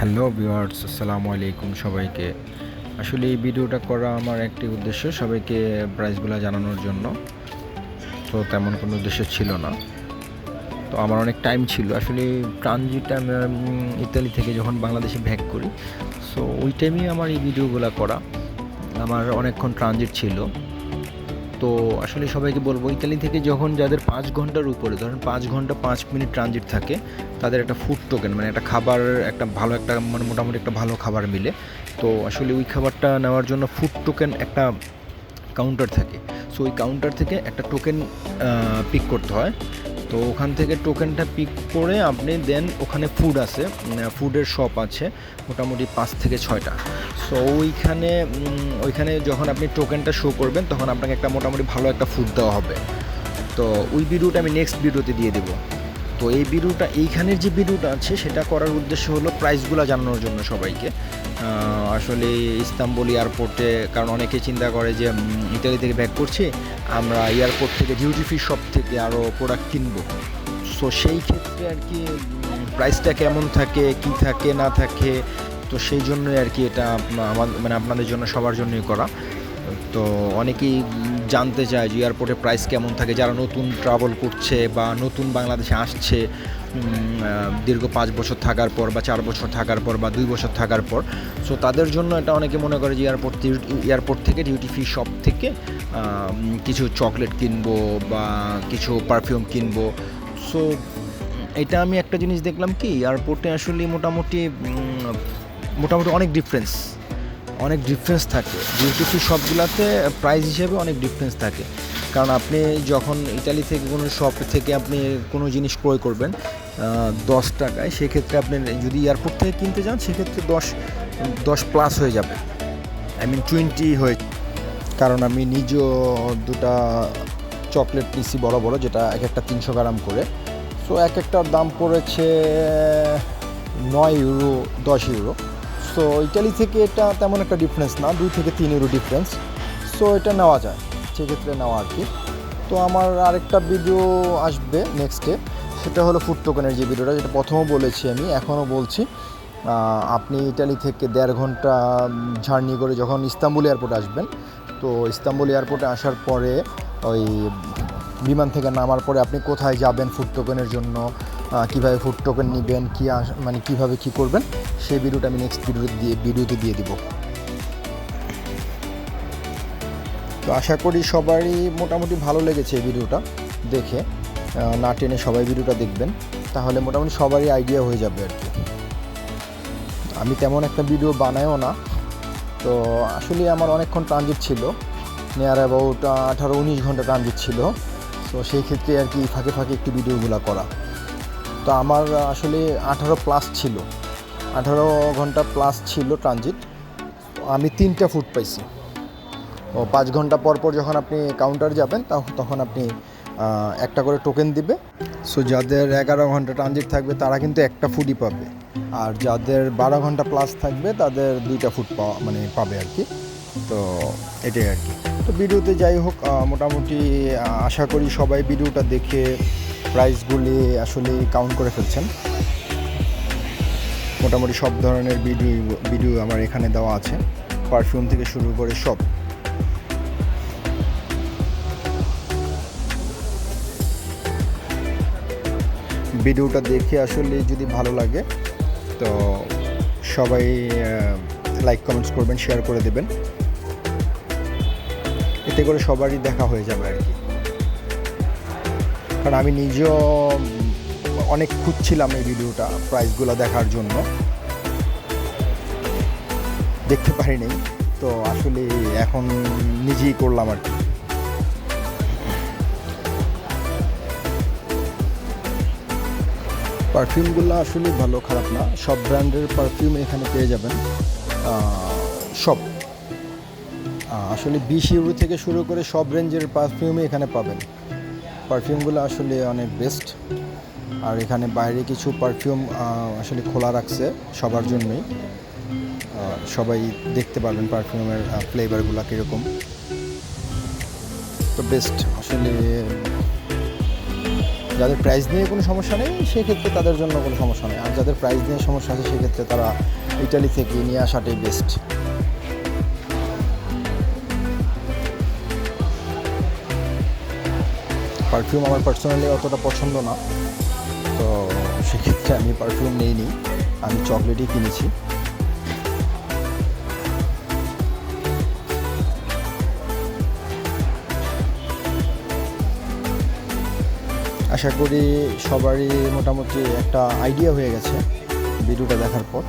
Hello viewers, আসসালামু আলাইকুম সবাইকে। আসলে এই ভিডিওটা করা আমার একটি উদ্দেশ্য, সবাইকে প্রাইসগুলো জানানোর জন্য। তো তেমন কোনো উদ্দেশ্য ছিল না। তো আমার অনেক টাইম ছিল আসলে। ট্রানজিট আমি ইতালি থেকে যখন বাংলাদেশে ব্যাক করি, সো ওই টাইমেই আমার এই ভিডিওগুলো করা। আমার অনেকক্ষণ ট্রানজিট ছিল। তো আসলে সবাইকে বলবো, ইতালি থেকে যখন যাদের 5 ঘন্টার উপরে, ধরেন 5 ঘন্টা 5 মিনিট ট্রানজিট থাকে, তাদের একটা ফুড টোকেন মানে একটা খাবার, একটা ভালো একটা মানে মোটামুটি একটা ভালো খাবার মিলে। তো আসলে ওই খাবারটা নেওয়ার জন্য ফুড টোকেন একটা কাউন্টার থাকে। সো ওই কাউন্টার থেকে একটা টোকেন পিক করতে হয়। তো ওখান থেকে টোকেনটা পিক করে আপনি দেন ওখানে ফুড আছে, ফুডের শপ আছে মোটামুটি 5 থেকে 6টা। সো ওইখানে যখন আপনি টোকেনটা শো করবেন, তখন আপনাকে একটা মোটামুটি ভালো একটা ফুড দেওয়া হবে। তো ওই ভিডিওটা আমি নেক্সট ভিডিওতে দিয়ে দেবো। তো এই ভিডিওটা, এইখানের যে ভিডিওটা আছে, সেটা করার উদ্দেশ্য হলো প্রাইসগুলো জানানোর জন্য সবাইকে। আসলে ইস্তাম্বুল এয়ারপোর্টে, কারণ অনেকে চিন্তা করে যে ইতালি থেকে ব্যাক করছি, আমরা এয়ারপোর্ট থেকে ডিউটি ফ্রি শপ থেকে আরও প্রোডাক্ট কিনবো। সো সেই ক্ষেত্রে আর কি প্রাইসটা কেমন থাকে, কি থাকে না থাকে, তো সেই জন্যই আর কি এটা মানে আপনাদের জন্য, সবার জন্যই করা। তো অনেকেই জানতে চায় যে এয়ারপোর্টে প্রাইস কেমন থাকে, যারা নতুন ট্রাভেল করছে বা নতুন বাংলাদেশে আসছে দীর্ঘ 5 বছর থাকার পর বা 4 বছর থাকার পর বা 2 বছর থাকার পর। সো তাদের জন্য এটা অনেকে মনে করে যে এয়ারপোর্ট থেকে ডিউটি ফ্রি শপ থেকে কিছু চকলেট কিনবো বা কিছু পারফিউম কিনবো। সো এটা আমি একটা জিনিস দেখলাম কি, এয়ারপোর্টে আসলে মোটামুটি অনেক ডিফারেন্স থাকে। ডিউটি ফ্রি শপগুলোতে প্রাইস হিসেবে অনেক ডিফারেন্স থাকে। কারণ আপনি যখন ইতালি থেকে কোনো শপ থেকে আপনি কোনো জিনিস ক্রয় করবেন 10 টাকায়, সেক্ষেত্রে আপনি যদি এয়ারপোর্ট থেকে কিনতে যান, সেক্ষেত্রে 10 প্লাস হয়ে যাবে, 20 হয়ে। কারণ আমি নিজেও দুটা চকলেট নিছি বড় বড়, যেটা এক একটা 300 গ্রাম করে। সো এক একটার দাম পড়েছে 9 ইউরো, 10 ইউরো। সো ইটালি থেকে এটা তেমন একটা ডিফারেন্স না, 2 থেকে 3 ইউরো ডিফারেন্স। সো এটা নেওয়া যায়, সেক্ষেত্রে নেওয়া আর কি। তো আমার আরেকটা ভিডিও আসবে নেক্সটে, সেটা হলো ফুড টোকেনের যে ভিডিওটা, যেটা প্রথমও বলেছি, আমি এখনও বলছি। আপনি ইটালি থেকে 1.5 ঘন্টা জার্নি করে যখন ইস্তাম্বুল এয়ারপোর্টে আসবেন, তো ইস্তাম্বুল এয়ারপোর্টে আসার পরে ওই বিমান থেকে নামার পরে আপনি কোথায় যাবেন ফুড টোকেনের জন্য, কীভাবে ফুড টোকেন নেবেন, মানে কীভাবে কী করবেন, সেই ভিডিওটা আমি নেক্সট ভিডিওতে দিয়ে দিব। তো আশা করি সবারই মোটামুটি ভালো লেগেছে এই ভিডিওটা দেখে। না টেনে সবাই ভিডিওটা দেখবেন, তাহলে মোটামুটি সবারই আইডিয়া হয়ে যাবে আর কি। আমি তেমন একটা ভিডিও বানাইও না। তো আসলে আমার অনেকক্ষণ ট্রানজিট ছিল, নিয়ার অ্যাবাউট 18-19 ঘন্টা ট্রানজিট ছিল। তো সেই ক্ষেত্রে আর কি ফাঁকে ফাঁকে একটু ভিডিওগুলো করা। তো আমার আসলে 18 প্লাস ছিল, 18 ঘন্টা প্লাস ছিল ট্রানজিট। আমি 3টা ফুড পাইছি। ও 5 ঘন্টা পর পর যখন আপনি কাউন্টার যাবেন, তখন আপনি একটা করে টোকেন দিবে। সো যাদের 11 ঘন্টা ট্রানজিট থাকবে, তারা কিন্তু একটা ফুডই পাবে। আর যাদের 12 ঘন্টা প্লাস থাকবে, তাদের 2টা ফুড পাবে আর কি। তো এটাই আর কি। তো ভিডিওতে যাই হোক, মোটামুটি আশা করি সবাই ভিডিওটা দেখে প্রাইসগুলি আসলে কাউন্ট করে ফেলছেন। মোটামুটি সব ধরনের ভিডিও আমার এখানে দেওয়া আছে, পারফিউম থেকে শুরু করে সব। ভিডিওটা দেখে আসলে যদি ভালো লাগে, তো সবাই লাইক কমেন্টস করবেন, শেয়ার করে দেবেন, এতে করে সবারই দেখা হয়ে যাবে আর কি। কারণ আমি নিজেও অনেক খুঁজছিলাম এই ভিডিওটা প্রাইসগুলো দেখার জন্য, দেখতে পারিনি। তো আসলে এখন নিজেই করলাম আর কি। পারফিউমগুলো আসলে ভালো, খারাপ না, সব ব্র্যান্ডের পারফিউম এখানে পেয়ে যাবেন। সব আসলে 20 ইউরো থেকে শুরু করে সব রেঞ্জের পারফিউমই এখানে পাবেন। পারফিউমগুলো আসলে অনেক বেস্ট। আর এখানে বাইরে কিছু পারফিউম আসলে খোলা রাখছে সবার জন্যই, সবাই দেখতে পারবেন পারফিউমের ফ্লেভারগুলো কীরকম। তো বেস্ট আসলে যাদের প্রাইস নিয়ে কোনো সমস্যা নেই সেক্ষেত্রে তাদের জন্য কোনো সমস্যা নেই, আর যাদের প্রাইস নিয়ে সমস্যা আছে সেক্ষেত্রে তারা ইটালি থেকে নিয়ে আসাটাই বেস্ট। পারফিউম আমার পার্সোনালি অতটা পছন্দ না, তো সেক্ষেত্রে আমি পারফিউম নিইনি, আমি চকলেটই কিনেছি। আশা করি সবারই মোটামুটি একটা আইডিয়া হয়ে গেছে ভিডিওটা দেখার পর।